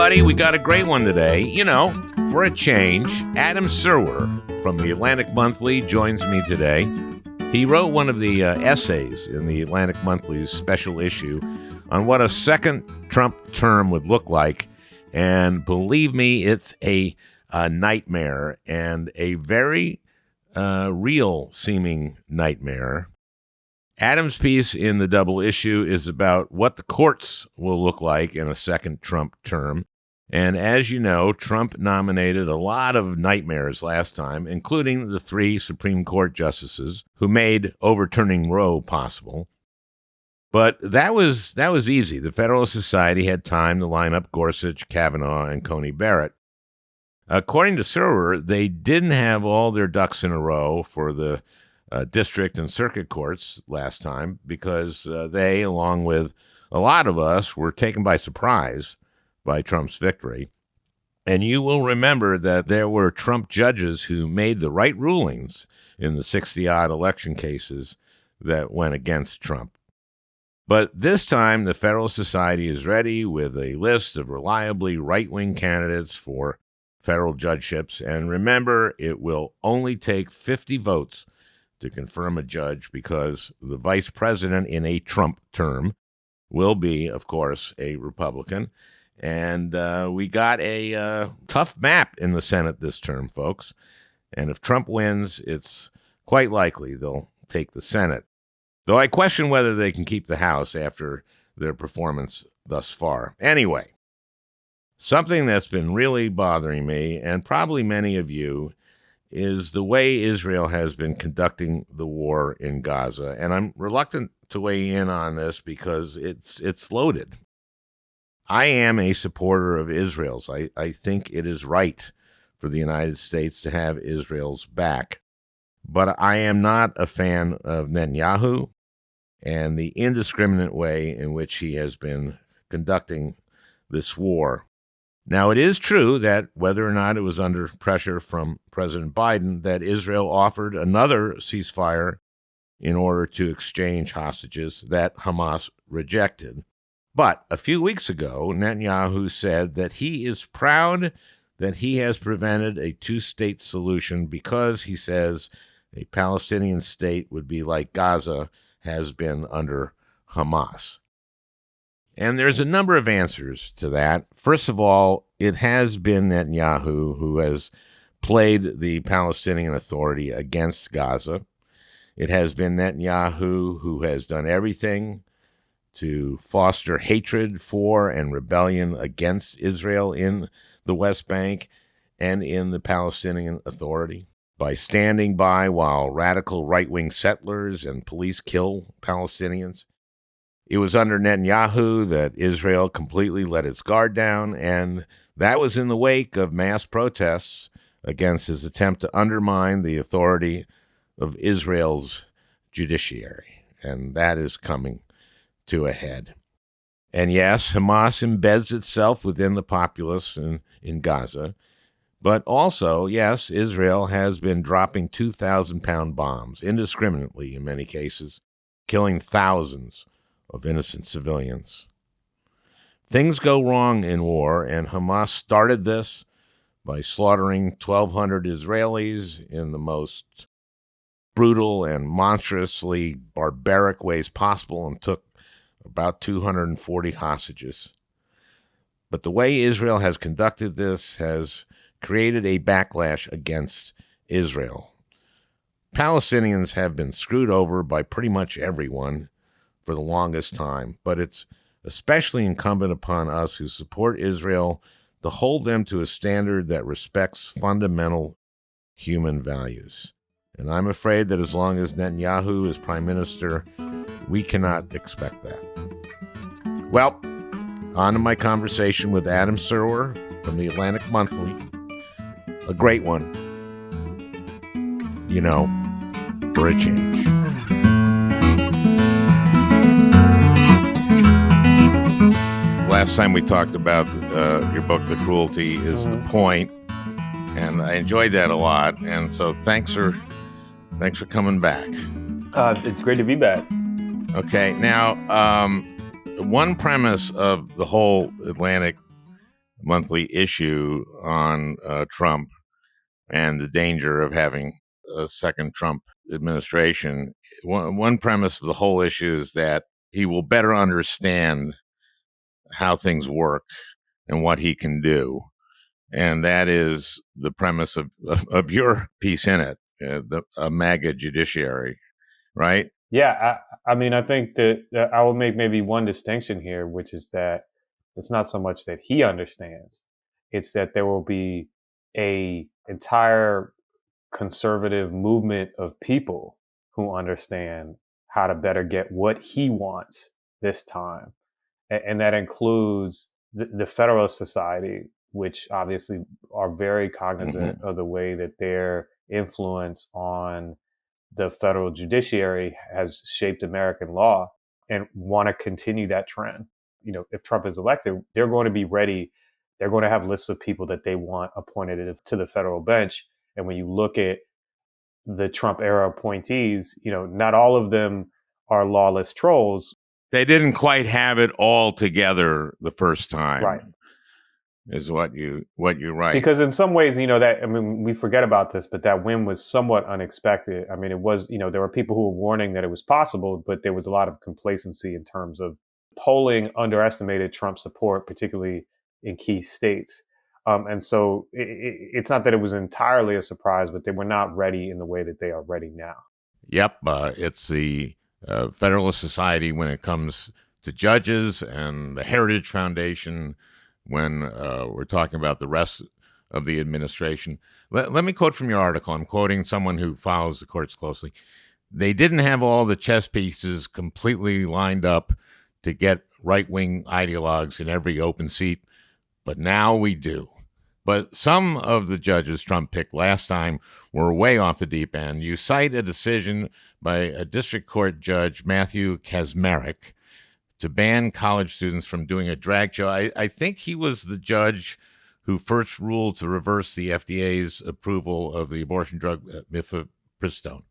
everybody. We got a great one today. For a change, Adam Serwer from the Atlantic Monthly joins me today. He wrote one of the essays in the Atlantic Monthly's special issue on what a second Trump term would look like. And believe me, it's a nightmare, and a very real-seeming nightmare. Adam's piece in the double issue is about what the courts will look like in a second Trump term. And as you know, Trump nominated a lot of nightmares last time, including the 3 Supreme Court justices who made overturning Roe possible. But that was easy. The Federalist Society had time to line up Gorsuch, Kavanaugh, and Coney Barrett. According to Serwer, they didn't have all their ducks in a row for the district and circuit courts last time because they, along with a lot of us, were taken by surprise by Trump's victory. And you will remember that there were Trump judges who made the right rulings in the 60-odd election cases that went against Trump. But this time, the Federalist Society is ready with a list of reliably right-wing candidates for federal judgeships. And remember, it will only take 50 votes to confirm a judge because the vice president in a Trump term will be, of course, a Republican. And we got a tough map in the Senate this term, folks. And if Trump wins, it's quite likely they'll take the Senate. Though I question whether they can keep the House after their performance thus far. Anyway, something that's been really bothering me, and probably many of you, is the way Israel has been conducting the war in Gaza. And I'm reluctant to weigh in on this because it's loaded. I am a supporter of Israel's. I think it is right for the United States to have Israel's back. But I am not a fan of Netanyahu and the indiscriminate way in which he has been conducting this war. Now, it is true that whether or not it was under pressure from President Biden, that Israel offered another ceasefire in order to exchange hostages that Hamas rejected. But a few weeks ago, Netanyahu said that he is proud that he has prevented a 2-state solution because, he says, a Palestinian state would be like Gaza has been under Hamas. And there's a number of answers to that. First of all, it has been Netanyahu who has played the Palestinian Authority against Gaza. It has been Netanyahu who has done everything to foster hatred for and rebellion against Israel in the West Bank and in the Palestinian Authority by standing by while radical right-wing settlers and police kill Palestinians. It was under Netanyahu that Israel completely let its guard down, and that was in the wake of mass protests against his attempt to undermine the authority of Israel's judiciary. And that is coming to a head. And yes, Hamas embeds itself within the populace in Gaza. But also, yes, Israel has been dropping 2,000-pound bombs indiscriminately in many cases, killing thousands of innocent civilians. Things go wrong in war, and Hamas started this by slaughtering 1,200 Israelis in the most brutal and monstrously barbaric ways possible and took about 240 hostages. But the way Israel has conducted this has created a backlash against Israel. Palestinians have been screwed over by pretty much everyone for the longest time, but it's especially incumbent upon us who support Israel to hold them to a standard that respects fundamental human values. And I'm afraid that as long as Netanyahu is prime minister, we cannot expect that. Well, on to my conversation with Adam Serwer from the Atlantic Monthly. A great one, for a change. Last time we talked about your book, The Cruelty is the Point, and I enjoyed that a lot. And so thanks for coming back. It's great to be back. Okay, now one premise of the whole Atlantic monthly issue on Trump and the danger of having a second Trump administration. One premise of the whole issue is that he will better understand how things work and what he can do. And that is the premise of your piece in it, the AMAG Judiciary, right? Yeah, I mean, I think that I will make maybe one distinction here, which is that it's not so much that he understands; it's that there will be a entire conservative movement of people who understand how to better get what he wants this time, and that includes the Federalist Society, which obviously are very cognizant of the way that their influence on the federal judiciary has shaped American law and want to continue that trend. You know, if Trump is elected, they're going to be ready. They're going to have lists of people that they want appointed to the federal bench. And when you look at the Trump era appointees, you know, not all of them are lawless trolls. They didn't quite have it all together the first time. Right. Is what you write. Because in some ways, you know, that, I mean, we forget about this, but that win was somewhat unexpected. I mean, it was, you know, there were people who were warning that it was possible, but there was a lot of complacency in terms of polling underestimated Trump support, particularly in key states. And so it's not that it was entirely a surprise, but they were not ready in the way that they are ready now. Yep. It's the Federalist Society when it comes to judges, and the Heritage Foundation when we're talking about the rest of the administration. Let me quote from your article. I'm quoting someone who follows the courts closely. They didn't have all the chess pieces completely lined up to get right-wing ideologues in every open seat, but now we do. But some of the judges Trump picked last time were way off the deep end. You cite a decision by a district court judge, Matthew Kacsmaryk, to ban college students from doing a drag show. I think he was the judge who first ruled to reverse the FDA's approval of the abortion drug mifepristone.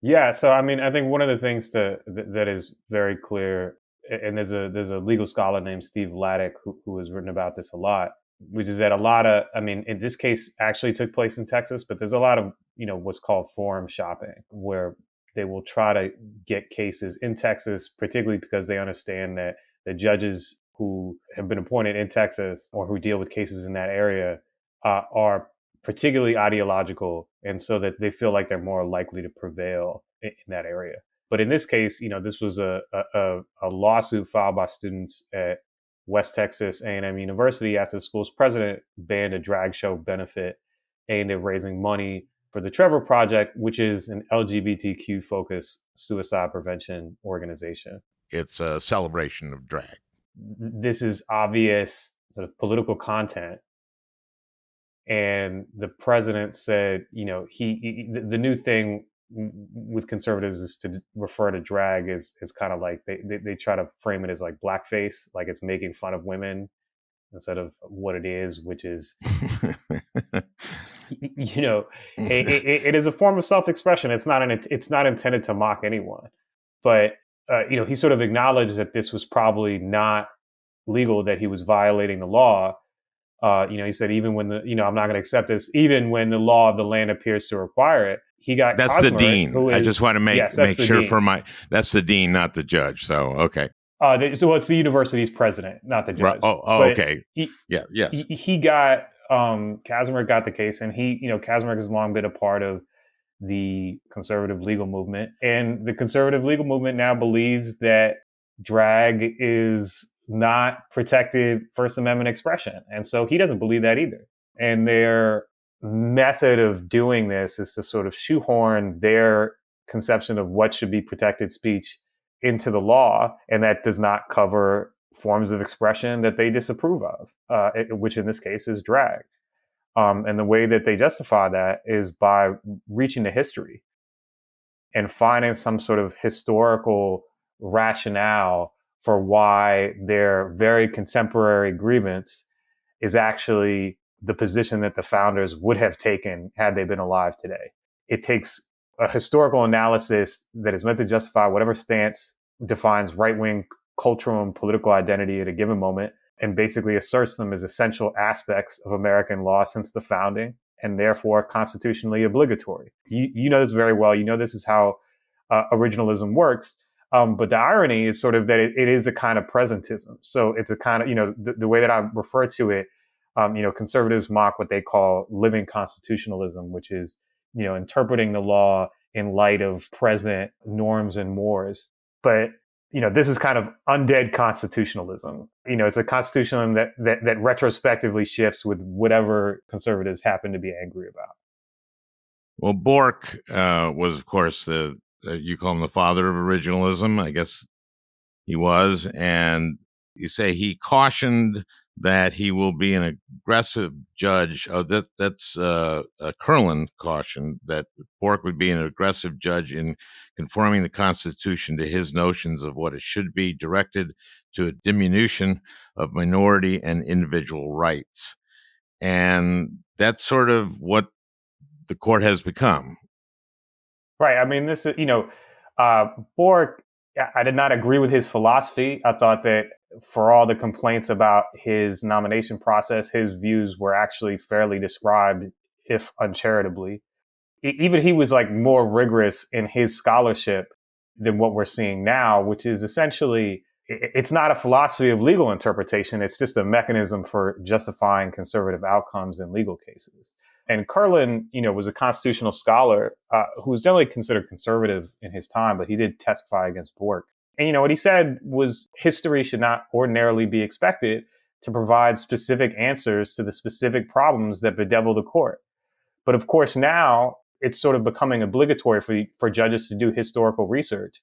Yeah, so I mean, I think one of the things that is very clear, and there's a legal scholar named Steve Laddick who has written about this a lot, which is that a lot of, I mean, in this case actually took place in Texas, but there's a lot of, you know, what's called forum shopping, where they will try to get cases in Texas, particularly because they understand that the judges who have been appointed in Texas or who deal with cases in that area are particularly ideological, and so that they feel like they're more likely to prevail in that area. But in this case, you know, this was a lawsuit filed by students at West Texas A&M University after the school's president banned a drag show benefit aimed at raising money for the Trevor Project, which is an LGBTQ-focused suicide prevention organization. It's a celebration of drag. This is obvious sort of political content. And the president said, you know, the new thing with conservatives is to refer to drag as kind of like they try to frame it as like blackface, like it's making fun of women instead of what it is, which is, you know, it is a form of self-expression. It's not intended to mock anyone, but you know, he sort of acknowledged that this was probably not legal, that he was violating the law. You know, he said, even when I'm not going to accept this, even when the law of the land appears to require it. He got that's Kacsmaryk, the dean. I just want to make sure dean. That's the dean, not the judge. So okay. So it's the university's president, not the judge. Right. Oh, okay. Yes. He got Kacsmaryk got the case, and Kacsmaryk has long been a part of the conservative legal movement, and the conservative legal movement now believes that drag is not protected First Amendment expression, and so he doesn't believe that either. And their method of doing this is to sort of shoehorn their conception of what should be protected speech into the law, and that does not cover forms of expression that they disapprove of, which in this case is drag. And the way that they justify that is by reaching the history and finding some sort of historical rationale for why their very contemporary grievance is actually the position that the founders would have taken had they been alive today. It takes a historical analysis that is meant to justify whatever stance defines right-wing cultural and political identity at a given moment, and basically asserts them as essential aspects of American law since the founding, and therefore constitutionally obligatory. You know this very well. You know this is how originalism works. But the irony is sort of that it is a kind of presentism. So it's a kind of, the way that I refer to it, conservatives mock what they call living constitutionalism, which is, interpreting the law in light of present norms and mores. But, this is kind of undead constitutionalism. It's a constitutionalism that retrospectively shifts with whatever conservatives happen to be angry about. Well, Bork was, of course, you call him the father of originalism. I guess he was. And you say he cautioned that he will be an aggressive judge. Oh, that's Curlin cautioned that Bork would be an aggressive judge in conforming the Constitution to his notions of what it should be, directed to a diminution of minority and individual rights. And that's sort of what the court has become. Right. I mean, this is, Bork, I did not agree with his philosophy. I thought that for all the complaints about his nomination process, his views were actually fairly described, if uncharitably. Even he was like more rigorous in his scholarship than what we're seeing now, which is essentially, it's not a philosophy of legal interpretation. It's just a mechanism for justifying conservative outcomes in legal cases. And Curlin, was a constitutional scholar who was generally considered conservative in his time, but he did testify against Bork. And, what he said was history should not ordinarily be expected to provide specific answers to the specific problems that bedevil the court. But of course, now it's sort of becoming obligatory for judges to do historical research.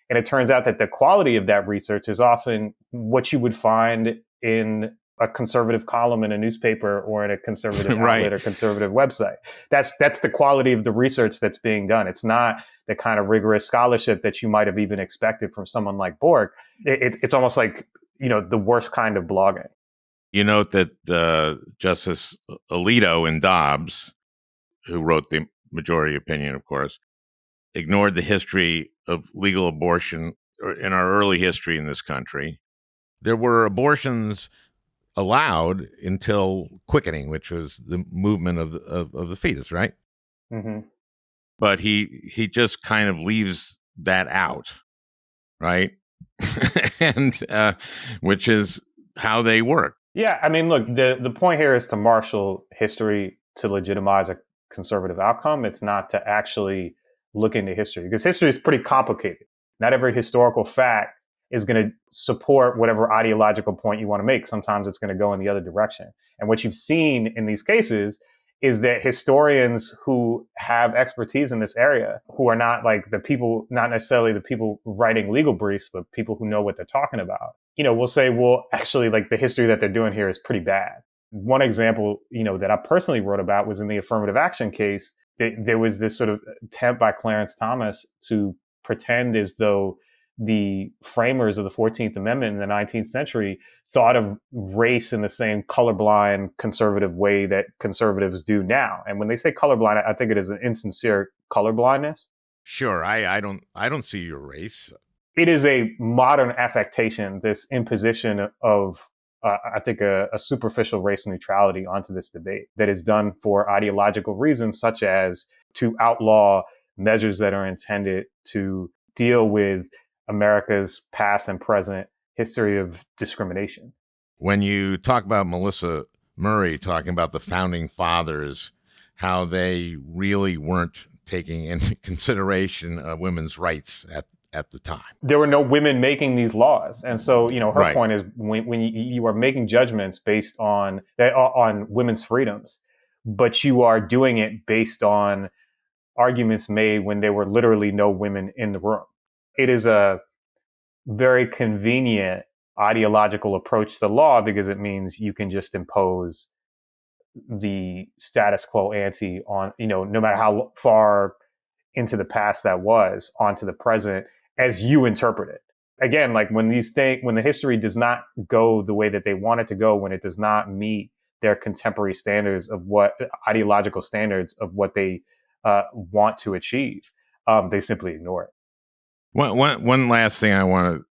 And it turns out that the quality of that research is often what you would find in a conservative column in a newspaper or in a conservative outlet or conservative website. That's the quality of the research that's being done. It's not the kind of rigorous scholarship that you might have even expected from someone like Bork. It's almost like, the worst kind of blogging. You note that Justice Alito in Dobbs, who wrote the majority opinion, of course, ignored the history of legal abortion in our early history in this country. There were abortions allowed until quickening, which was the movement of the fetus, right? Mm-hmm. But he just kind of leaves that out, right? And which is how they work. Yeah, I mean, look, the point here is to marshal history to legitimize a conservative outcome. It's not to actually look into history, because history is pretty complicated. Not every historical fact is going to support whatever ideological point you want to make. Sometimes it's going to go in the other direction. And what you've seen in these cases is that historians who have expertise in this area, who are not like the people, not necessarily the people writing legal briefs, but people who know what they're talking about, will say, well, actually, like the history that they're doing here is pretty bad. One example, that I personally wrote about was in the affirmative action case. There was this sort of attempt by Clarence Thomas to pretend as though the framers of the 14th Amendment in the 19th century thought of race in the same colorblind conservative way that conservatives do now. And when they say colorblind, I think it is an insincere colorblindness. Sure, I don't see your race. It is a modern affectation, this imposition of I think a superficial race neutrality onto this debate that is done for ideological reasons, such as to outlaw measures that are intended to deal with America's past and present history of discrimination. When you talk about Melissa Murray talking about the founding fathers, how they really weren't taking into consideration women's rights at the time. There were no women making these laws. And so, her Right. point is when you are making judgments based on women's freedoms, but you are doing it based on arguments made when there were literally no women in the room. It is a very convenient ideological approach to law because it means you can just impose the status quo ante on, no matter how far into the past that was, onto the present as you interpret it. Again, like when the history does not go the way that they want it to go, when it does not meet their contemporary standards of ideological standards of what they want to achieve, they simply ignore it. One last thing I want to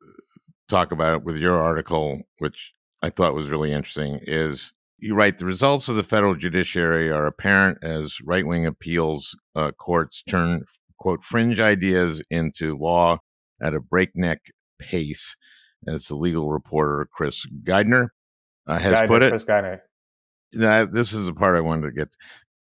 talk about with your article, which I thought was really interesting is you write, the results of the federal judiciary are apparent as right-wing appeals courts turn, quote, fringe ideas into law at a breakneck pace, as the legal reporter Chris Geidner has put it. Chris Geidner. This is the part I wanted to get.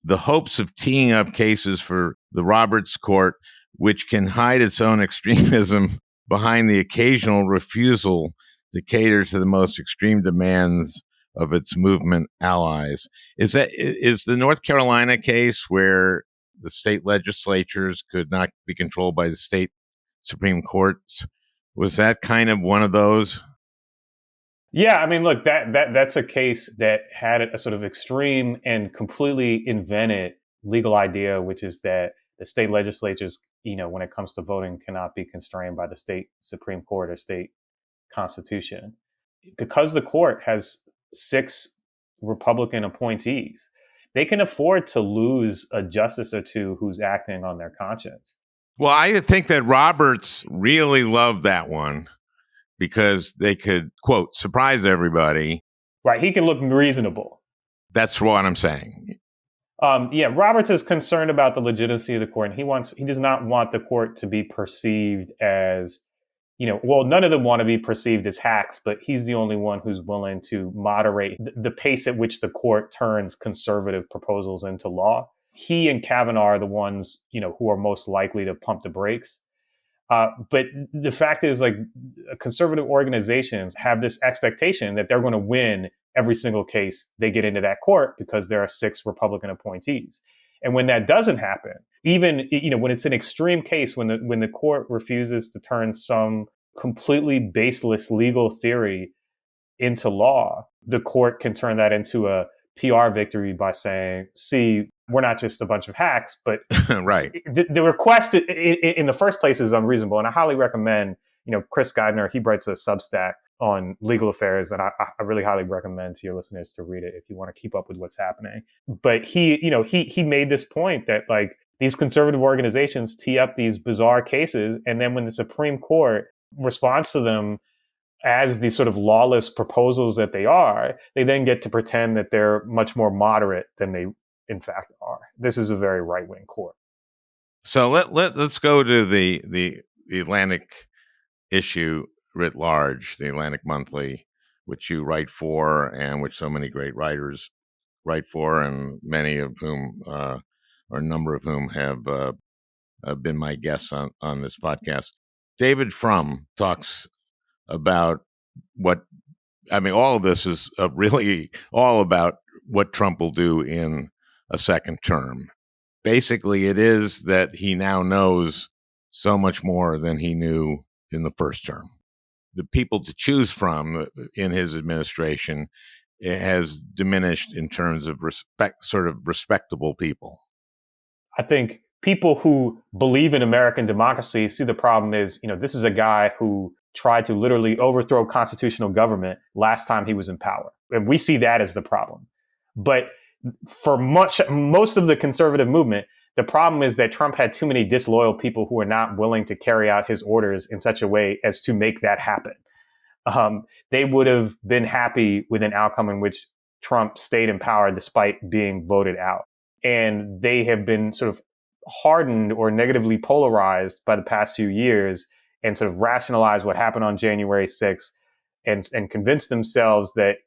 The hopes of teeing up cases for the Roberts Court, which can hide its own extremism behind the occasional refusal to cater to the most extreme demands of its movement allies. Is the North Carolina case where the state legislatures could not be controlled by the state Supreme Courts? Was that kind of one of those? Yeah, I mean, look, that's a case that had a sort of extreme and completely invented legal idea, which is that the state legislatures, when it comes to voting, cannot be constrained by the state Supreme Court or state constitution. Because the court has 6 Republican appointees, they can afford to lose a justice or two who's acting on their conscience. Well, I think that Roberts really loved that one because they could, quote, surprise everybody. Right. He can look reasonable. That's what I'm saying. Roberts is concerned about the legitimacy of the court, and he does not want the court to be perceived as, none of them want to be perceived as hacks, but he's the only one who's willing to moderate the pace at which the court turns conservative proposals into law. He and Kavanaugh are the ones, who are most likely to pump the brakes. But the fact is, conservative organizations have this expectation that they're going to win every single case they get into that court because there are 6 Republican appointees. And when that doesn't happen, even, when it's an extreme case, when the court refuses to turn some completely baseless legal theory into law, the court can turn that into a PR victory by saying, see, we're not just a bunch of hacks, but right. The request in the first place is unreasonable. And I highly recommend, Chris Geidner, he writes a Substack on legal affairs, and I really highly recommend to your listeners to read it if you want to keep up with what's happening. But he made this point that these conservative organizations tee up these bizarre cases, and then when the Supreme Court responds to them as the sort of lawless proposals that they are, they then get to pretend that they're much more moderate than they in fact are. This is a very right-wing court. So let's go to the Atlantic issue writ large, the Atlantic Monthly, which you write for and which so many great writers write for, and many of whom, or a number of whom, have been my guests on this podcast. David Frum talks about all of this is really all about what Trump will do in a second term. Basically, it is that he now knows so much more than he knew in the first term. The people to choose from in his administration has diminished in terms of respectable people. I think people who believe in American democracy see the problem is, this is a guy who tried to literally overthrow constitutional government last time he was in power. And we see that as the problem. But for most of the conservative movement, the problem is that Trump had too many disloyal people who are not willing to carry out his orders in such a way as to make that happen. They would have been happy with an outcome in which Trump stayed in power despite being voted out. And they have been sort of hardened or negatively polarized by the past few years and sort of rationalized what happened on January 6th and convinced themselves that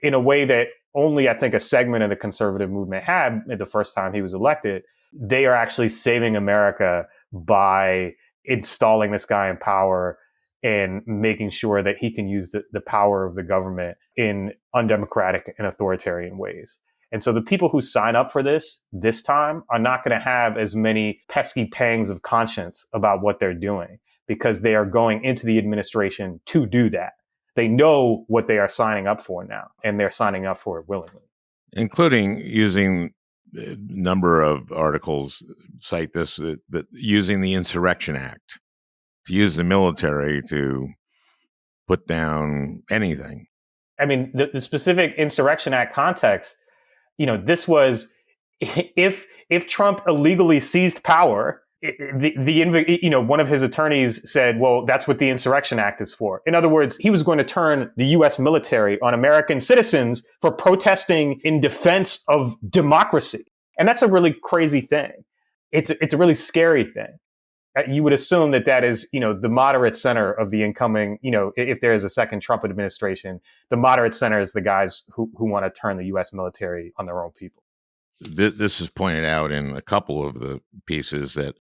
in a way that only, I think, a segment of the conservative movement had the first time he was elected, they are actually saving America by installing this guy in power and making sure that he can use the power of the government in undemocratic and authoritarian ways. And so the people who sign up for this time are not going to have as many pesky pangs of conscience about what they're doing because they are going into the administration to do that. They know what they are signing up for now, and they're signing up for it willingly. Including using a number of articles cite this, that using the Insurrection Act, to use the military to put down anything. I mean, the specific Insurrection Act context, this was if Trump illegally seized power one of his attorneys said, well, that's what the Insurrection Act is for. In other words, he was going to turn the U.S. military on American citizens for protesting in defense of democracy. And that's a really crazy thing. It's a really scary thing. You would assume that is, the moderate center of the incoming, if there is a second Trump administration, the moderate center is the guys who want to turn the U.S. military on their own people. This is pointed out in a couple of the pieces that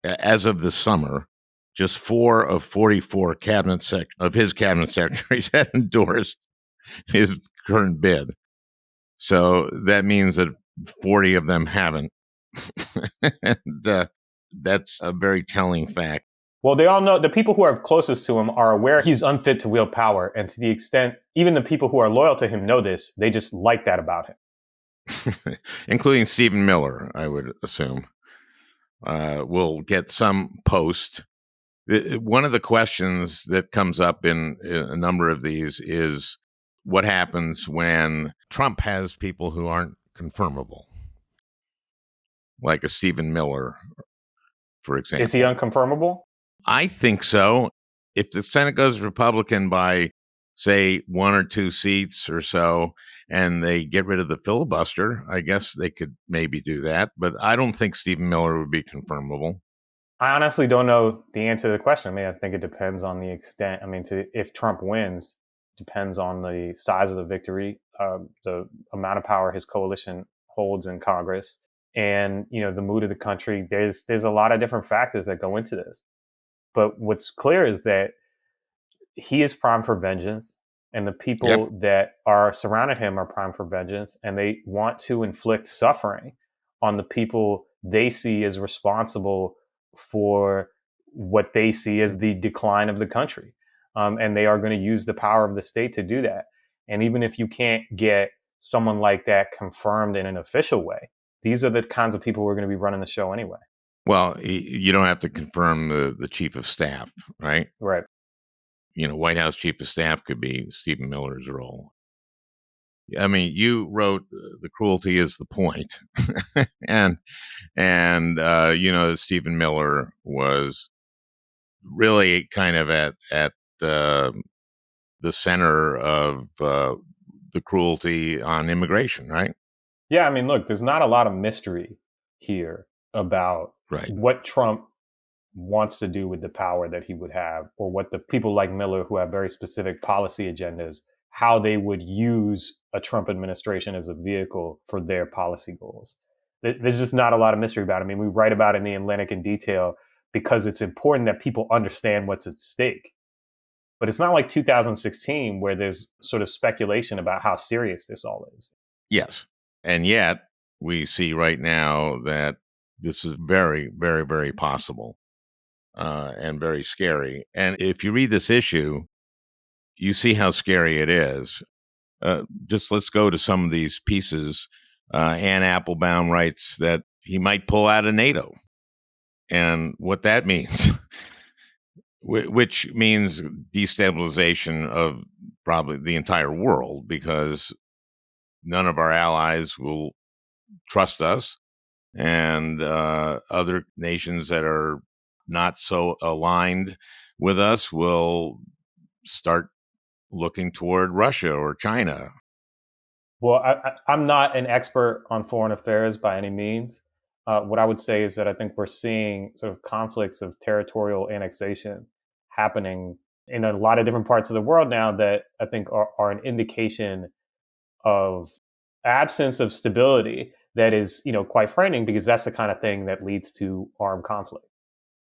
as of this summer, just 4 of 44 of his cabinet secretaries had endorsed his current bid. So that means that 40 of them haven't. And that's a very telling fact. Well, they all know, the people who are closest to him are aware he's unfit to wield power. And to the extent, even the people who are loyal to him know this, they just like that about him. Including Stephen Miller, I would assume, will get some post. One of the questions that comes up in a number of these is what happens when Trump has people who aren't confirmable, like a Stephen Miller, for example. Is he unconfirmable? I think so. If the Senate goes Republican by, say, 1 or 2 seats or so, and they get rid of the filibuster, I guess they could maybe do that. But I don't think Stephen Miller would be confirmable. I honestly don't know the answer to the question. I mean, I think it depends on the extent. I mean, if Trump wins, depends on the size of the victory, the amount of power his coalition holds in Congress, and the mood of the country. There's a lot of different factors that go into this. But what's clear is that he is primed for vengeance, and the people that are surrounding him are primed for vengeance, and they want to inflict suffering on the people they see as responsible for what they see as the decline of the country. And they are going to use the power of the state to do that. And even if you can't get someone like that confirmed in an official way, these are the kinds of people who are going to be running the show anyway. Well, you don't have to confirm the chief of staff, right? Right. White House chief of staff could be Stephen Miller's role. I mean, you wrote the cruelty is the point, and Stephen Miller was really kind of at the center of the cruelty on immigration, right? Yeah, I mean, look, there's not a lot of mystery here about what Trump wants to do with the power that he would have, or what the people like Miller who have very specific policy agendas, how they would use a Trump administration as a vehicle for their policy goals. There's just not a lot of mystery about it. I mean, we write about it in the Atlantic in detail because it's important that people understand what's at stake. But it's not like 2016 where there's sort of speculation about how serious this all is. Yes. And yet we see right now that this is very, very, very possible and very scary. And if you read this issue, you see how scary it is. Just let's go to some of these pieces. Ann Applebaum writes that he might pull out of NATO, and what that means, which means destabilization of probably the entire world, because none of our allies will trust us, and other nations that are not so aligned with us will start looking toward Russia or China. Well, I'm not an expert on foreign affairs by any means. What I would say is that I think we're seeing sort of conflicts of territorial annexation happening in a lot of different parts of the world now that I think are an indication of absence of stability that is, quite frightening, because that's the kind of thing that leads to armed conflict.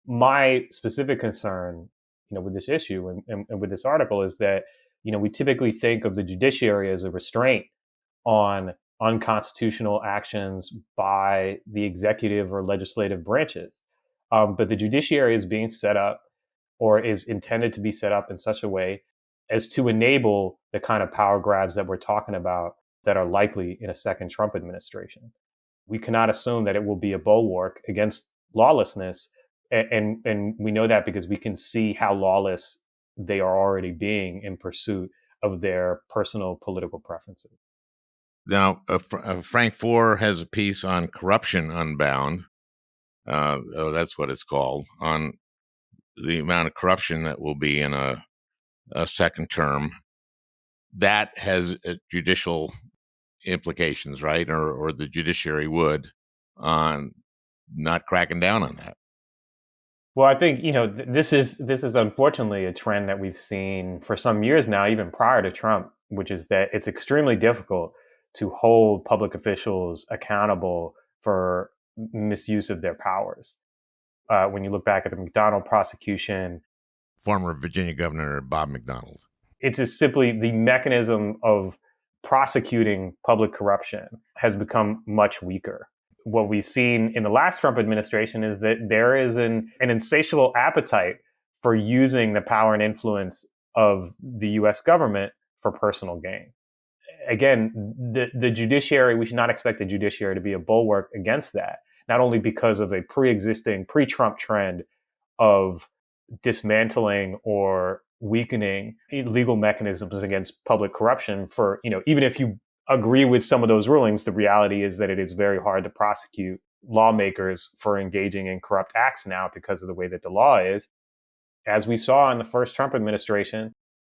My specific concern, with this issue and with this article is that, we typically think of the judiciary as a restraint on unconstitutional actions by the executive or legislative branches. But the judiciary is being set up, or is intended to be set up in such a way as to enable the kind of power grabs that we're talking about that are likely in a second Trump administration. We cannot assume that it will be a bulwark against lawlessness. And we know that because we can see how lawless they are already being in pursuit of their personal political preferences. Now, Frank Foer has a piece on corruption unbound. that's what it's called, on the amount of corruption that will be in a second term, that has judicial implications, right? Or the judiciary would on not cracking down on that. Well, I think this is unfortunately a trend that we've seen for some years now, even prior to Trump, which is that it's extremely difficult to hold public officials accountable for misuse of their powers. When you look back at the McDonald prosecution, Former Virginia Governor Bob McDonald. It's just simply the mechanism of prosecuting public corruption has become much weaker. What we've seen in the last Trump administration is that there is an insatiable appetite for using the power and influence of the US government for personal gain. Again, the judiciary, we should not expect the judiciary to be a bulwark against that, not only because of a pre-existing, pre-Trump trend of dismantling or weakening legal mechanisms against public corruption for, even if you agree with some of those rulings, the reality is that it is very hard to prosecute lawmakers for engaging in corrupt acts now because of the way that the law is. As we saw in the first Trump administration,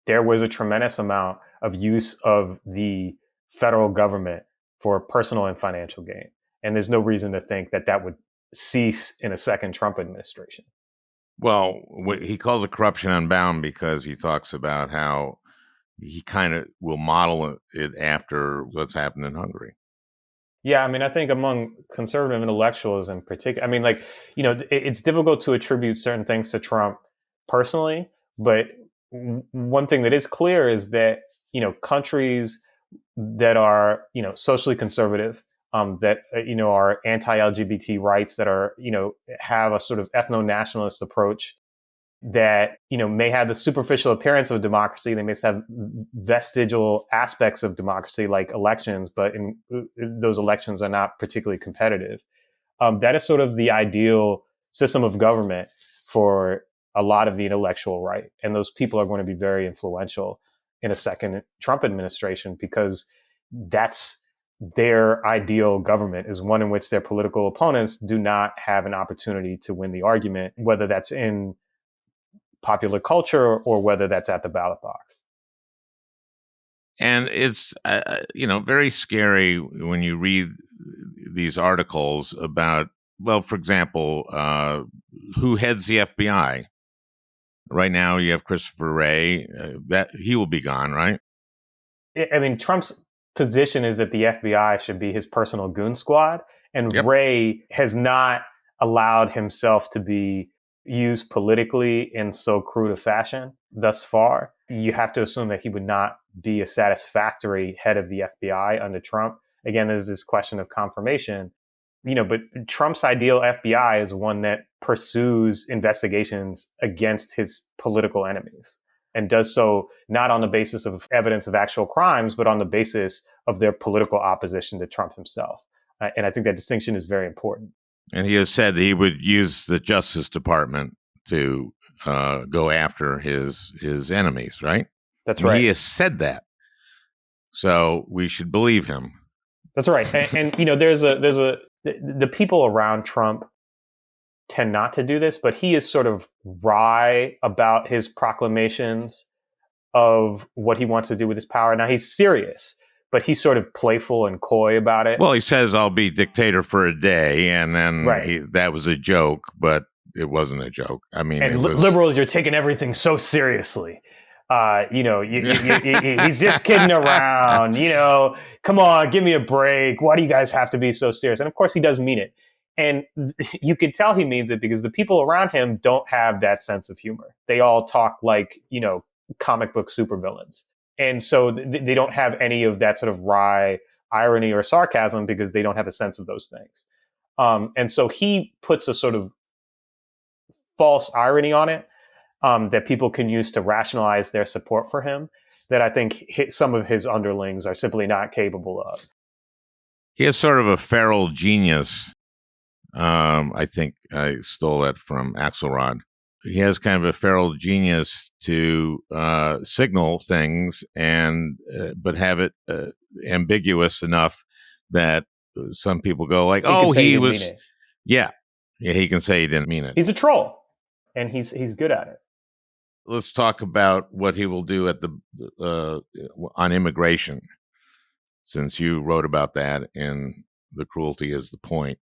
there was a tremendous amount of use of the federal government for personal and financial gain. And there's no reason to think that that would cease in a second Trump administration. Well, he calls it corruption unbound because he talks about how he kind of will model it after what's happened in Hungary. Yeah, I mean, I think among conservative intellectuals in particular, I mean, it's difficult to attribute certain things to Trump personally, but one thing that is clear is that, countries that are, socially conservative, that, are anti-LGBT rights, that are, have a sort of ethno-nationalist approach, that, may have the superficial appearance of democracy. They may have vestigial aspects of democracy like elections, but those elections are not particularly competitive. That is sort of the ideal system of government for a lot of the intellectual right. And those people are going to be very influential in a second Trump administration because that's their ideal government, is one in which their political opponents do not have an opportunity to win the argument, whether that's in popular culture or whether that's at the ballot box. And it's, very scary when you read these articles about, well, for example, who heads the FBI. Right now, you have Christopher Wray. That he will be gone, right? I mean, Trump's position is that the FBI should be his personal goon squad, and Yep. Wray has not allowed himself to be used politically in so crude a fashion thus far. You have to assume that he would not be a satisfactory head of the FBI under Trump. Again, there's this question of confirmation. But Trump's ideal FBI is one that pursues investigations against his political enemies and does so not on the basis of evidence of actual crimes, but on the basis of their political opposition to Trump himself. And I think that distinction is very important. And he has said that he would use the Justice Department to go after his enemies, right? That's right. He has said that. So we should believe him. That's right. And the people around Trump tend not to do this, but he is sort of wry about his proclamations of what he wants to do with his power. Now, he's serious, but he's sort of playful and coy about it. Well, he says, I'll be dictator for a day, and then that was a joke, but it wasn't a joke. I mean, and liberals, you're taking everything so seriously. He's just kidding around, come on, give me a break. Why do you guys have to be so serious? And of course he does mean it. And you can tell he means it because the people around him don't have that sense of humor. They all talk like, comic book supervillains. And so they don't have any of that sort of wry irony or sarcasm because they don't have a sense of those things. And so he puts a sort of false irony on it. That people can use to rationalize their support for him, that I think some of his underlings are simply not capable of. He has sort of a feral genius. I think I stole that from Axelrod. He has kind of a feral genius to signal things but have it ambiguous enough that some people go like, "Oh, he was." Yeah. Yeah, he can say he didn't mean it. He's a troll, and he's good at it. Let's talk about what he will do at on immigration, since you wrote about that in The Cruelty is the Point.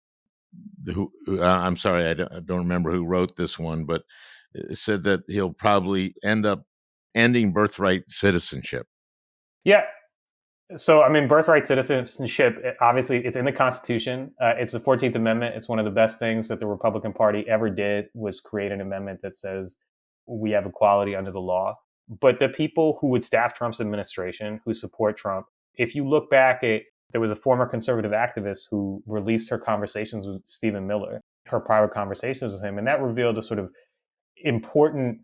I'm sorry, I don't remember who wrote this one, but it said that he'll probably end up ending birthright citizenship. Yeah. So, I mean, birthright citizenship, obviously, it's in the Constitution. It's the 14th Amendment. It's one of the best things that the Republican Party ever did was create an amendment that says we have equality under the law. But the people who would staff Trump's administration, who support Trump, if you look back there was a former conservative activist who released her conversations with Stephen Miller, her private conversations with him, and that revealed a sort of important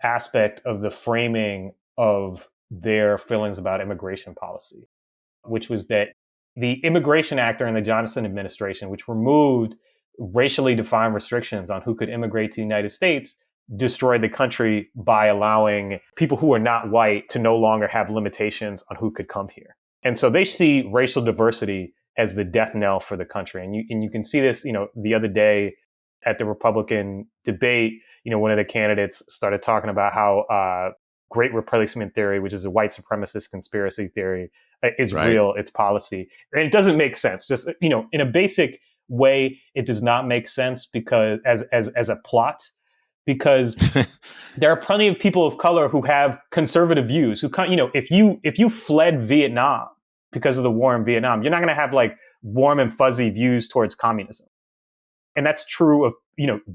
aspect of the framing of their feelings about immigration policy, which was that the Immigration Act during the Johnson administration, which removed racially defined restrictions on who could immigrate to the United States, destroyed the country by allowing people who are not white to no longer have limitations on who could come here. And so they see racial diversity as the death knell for the country. And you can see this, the other day at the Republican debate, one of the candidates started talking about how great replacement theory, which is a white supremacist conspiracy theory, is Right. real, it's policy. And it doesn't make sense. Just, in a basic way, it does not make sense because as a plot, because there are plenty of people of color who have conservative views who if you fled Vietnam because of the war in Vietnam, you're not going to have like warm and fuzzy views towards communism. And that's true of,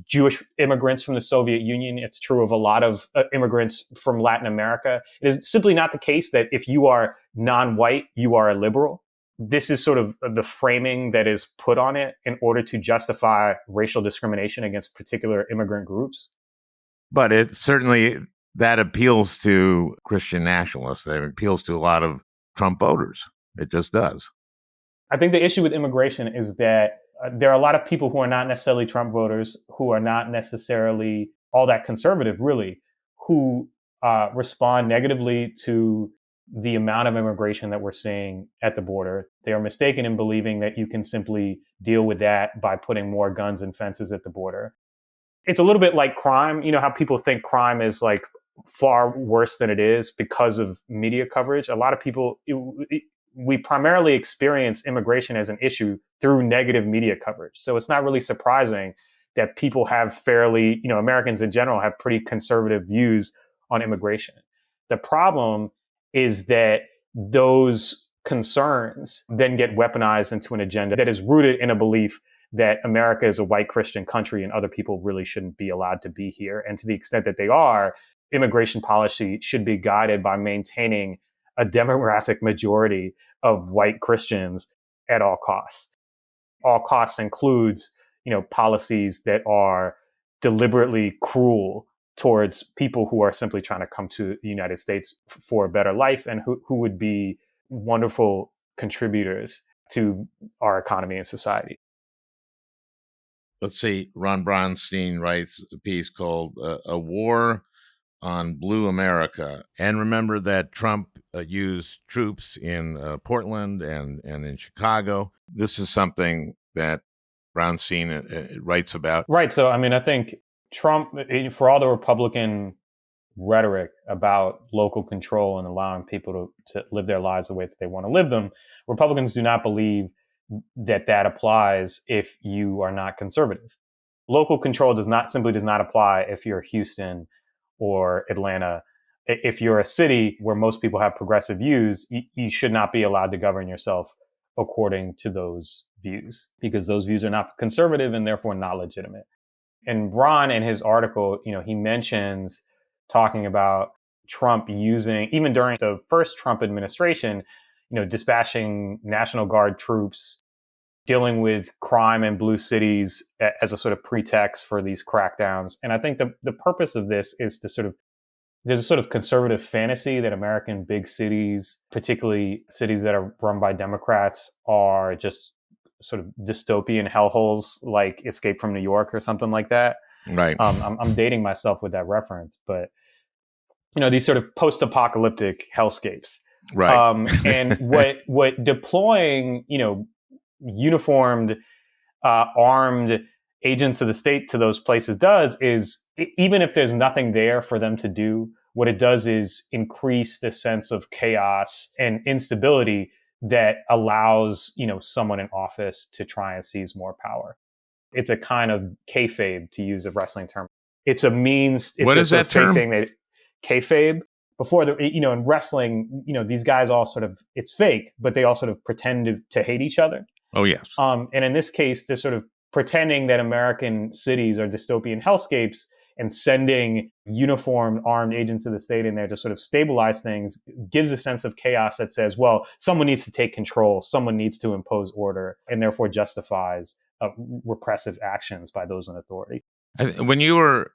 Jewish immigrants from the Soviet Union. It's true of a lot of immigrants from Latin America. It is simply not the case that if you are non-white, you are a liberal. This is sort of the framing that is put on it in order to justify racial discrimination against particular immigrant groups. But it certainly, that appeals to Christian nationalists. It appeals to a lot of Trump voters. It just does. I think the issue with immigration is that there are a lot of people who are not necessarily Trump voters, who are not necessarily all that conservative, really, who respond negatively to the amount of immigration that we're seeing at the border. They are mistaken in believing that you can simply deal with that by putting more guns and fences at the border. It's a little bit like crime. You know how people think crime is like far worse than it is because of media coverage? A lot of people, we primarily experience immigration as an issue through negative media coverage. So it's not really surprising that people have fairly, Americans in general have pretty conservative views on immigration. The problem is that those concerns then get weaponized into an agenda that is rooted in a belief that America is a white Christian country and other people really shouldn't be allowed to be here. And to the extent that they are, immigration policy should be guided by maintaining a demographic majority of white Christians at all costs. All costs includes, policies that are deliberately cruel towards people who are simply trying to come to the United States for a better life and who would be wonderful contributors to our economy and society. Let's see. Ron Bronstein writes a piece called A War on Blue America. And remember that Trump used troops in Portland and in Chicago. This is something that Bronstein writes about. Right. So, I think Trump, for all the Republican rhetoric about local control and allowing people to live their lives the way that they want to live them, Republicans do not believe that applies if you are not conservative. Local control does not apply if you're Houston or Atlanta. If you're a city where most people have progressive views, you should not be allowed to govern yourself according to those views, because those views are not conservative and therefore not legitimate. And Ron, in his article, he mentions talking about Trump using, even during the first Trump administration, dispatching National Guard troops, dealing with crime in blue cities as a sort of pretext for these crackdowns. And I think the purpose of this is to there's a sort of conservative fantasy that American big cities, particularly cities that are run by Democrats, are just sort of dystopian hellholes like Escape from New York or something like that. Right. I'm dating myself with that reference, but these sort of post-apocalyptic hellscapes. Right. And what deploying, uniformed, armed agents of the state to those places does is, even if there's nothing there for them to do, what it does is increase the sense of chaos and instability that allows, someone in office to try and seize more power. It's a kind of kayfabe, to use a wrestling term. It's a means. It's What a is sort that of fake term? thing that kayfabe. Before in wrestling, these guys all sort of, it's fake, but they all sort of pretend to hate each other. Oh, yes. And in this case, they're sort of pretending that American cities are dystopian hellscapes and sending uniformed armed agents of the state in there to sort of stabilize things gives a sense of chaos that says, well, someone needs to take control, someone needs to impose order, and therefore justifies repressive actions by those in authority. When you were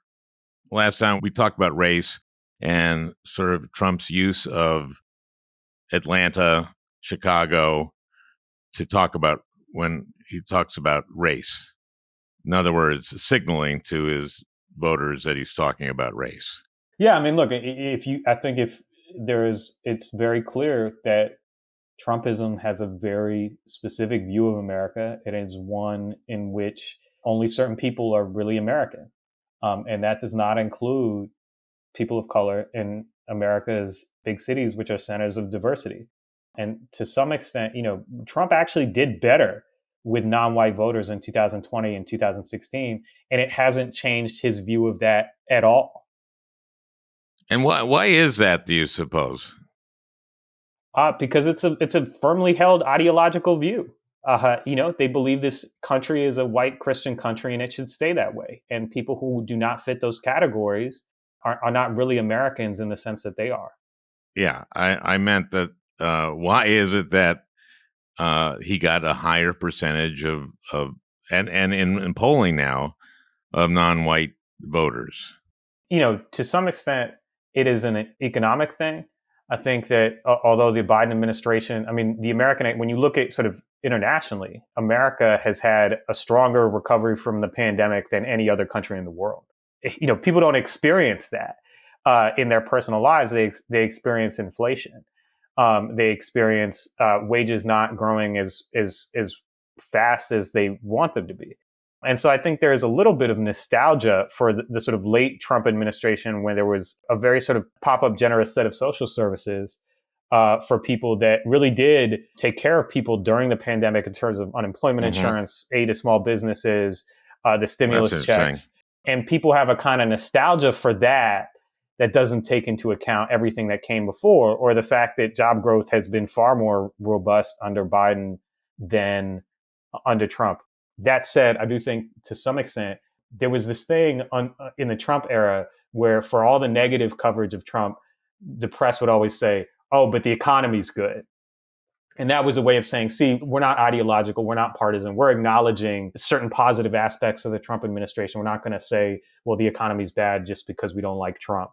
last time, we talked about race and sort of Trump's use of Atlanta, Chicago to talk about when he talks about race. In other words, signaling to his voters that he's talking about race. Yeah, I mean, look, it's very clear that Trumpism has a very specific view of America. It is one in which only certain people are really American. And that does not include people of color in America's big cities, which are centers of diversity. And to some extent, Trump actually did better with non-white voters in 2020 and 2016, and it hasn't changed his view of that at all. And why is that, do you suppose? Because it's a firmly held ideological view. They believe this country is a white Christian country and it should stay that way. And people who do not fit those categories are not really Americans in the sense that they are. Yeah, I meant that. Why is it that he got a higher percentage of and in polling now of non-white voters? To some extent, it is an economic thing. I think that although the Biden administration, when you look at sort of internationally, America has had a stronger recovery from the pandemic than any other country in the world. People don't experience that in their personal lives. They experience inflation. They experience wages not growing as fast as they want them to be. And so I think there is a little bit of nostalgia for the sort of late Trump administration, when there was a very sort of pop-up generous set of social services for people that really did take care of people during the pandemic in terms of unemployment insurance, aid to small businesses, the stimulus checks. And people have a kind of nostalgia for that doesn't take into account everything that came before, or the fact that job growth has been far more robust under Biden than under Trump. That said, I do think to some extent there was this thing in the Trump era where, for all the negative coverage of Trump, the press would always say, oh, but the economy's good. And that was a way of saying, see, we're not ideological, we're not partisan, we're acknowledging certain positive aspects of the Trump administration. We're not going to say, well, the economy's bad just because we don't like Trump.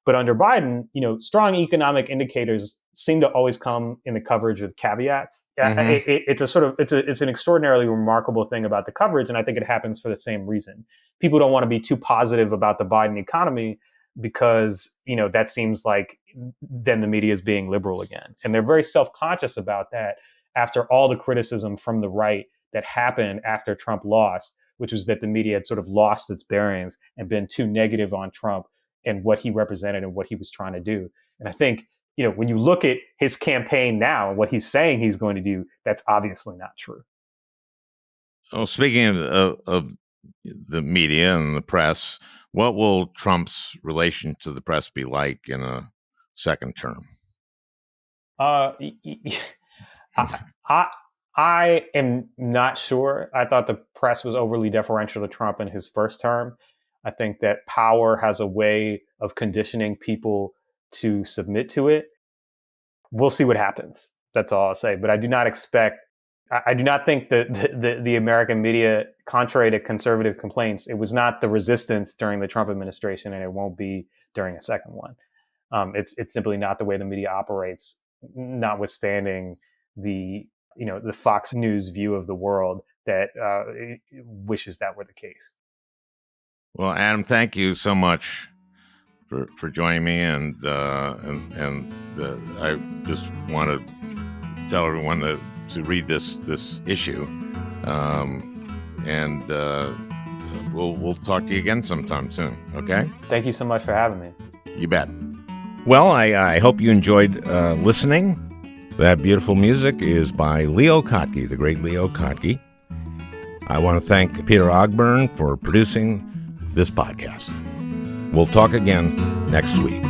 But under Biden, strong economic indicators seem to always come in the coverage with caveats. It's an extraordinarily remarkable thing about the coverage, and I think it happens for the same reason. People don't want to be too positive about the Biden economy because, that seems like then the media is being liberal again. And they're very self-conscious about that after all the criticism from the right that happened after Trump lost, which was that the media had sort of lost its bearings and been too negative on Trump and what he represented and what he was trying to do. And I think, when you look at his campaign now and what he's saying he's going to do, that's obviously not true. Well, speaking of the media and the press, what will Trump's relation to the press be like in a second term? I am not sure. I thought the press was overly deferential to Trump in his first term. I think that power has a way of conditioning people to submit to it. We'll see what happens. That's all I'll say. But I do not think that the American media, contrary to conservative complaints, it was not the resistance during the Trump administration, and it won't be during a second one. It's simply not the way the media operates, notwithstanding the Fox News view of the world that wishes that were the case. Well, Adam, thank you so much for joining me, and I just want to tell everyone to read this issue, and we'll talk to you again sometime soon. Okay. Thank you so much for having me. You bet. Well, I hope you enjoyed listening. That beautiful music is by Leo Kottke, the great Leo Kottke. I want to thank Peter Ogburn for producing this podcast. We'll talk again next week.